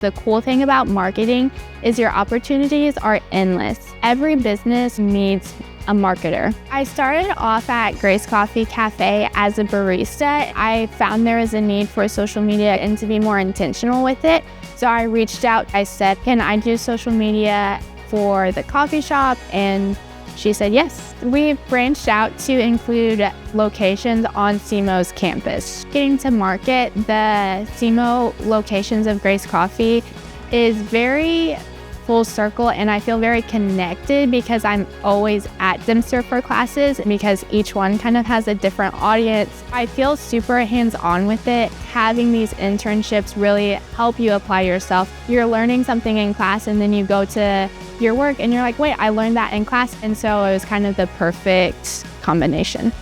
The cool thing about marketing is your opportunities are endless. Every business needs a marketer. I started off at Grace Coffee Cafe as a barista. I found there was a need for social media and to be more intentional with it. So I reached out. I said, can I do social media for the coffee shop? And she said yes. We branched out to include locations on SEMO's campus. Getting to market the SEMO locations of Grace Coffee is very full circle, and I feel very connected because I'm always at Dempster for classes because each one kind of has a different audience. I feel super hands-on with it. Having these internships really help you apply yourself. You're learning something in class and then you go to your work and you're like, wait, I learned that in class. And so it was kind of the perfect combination.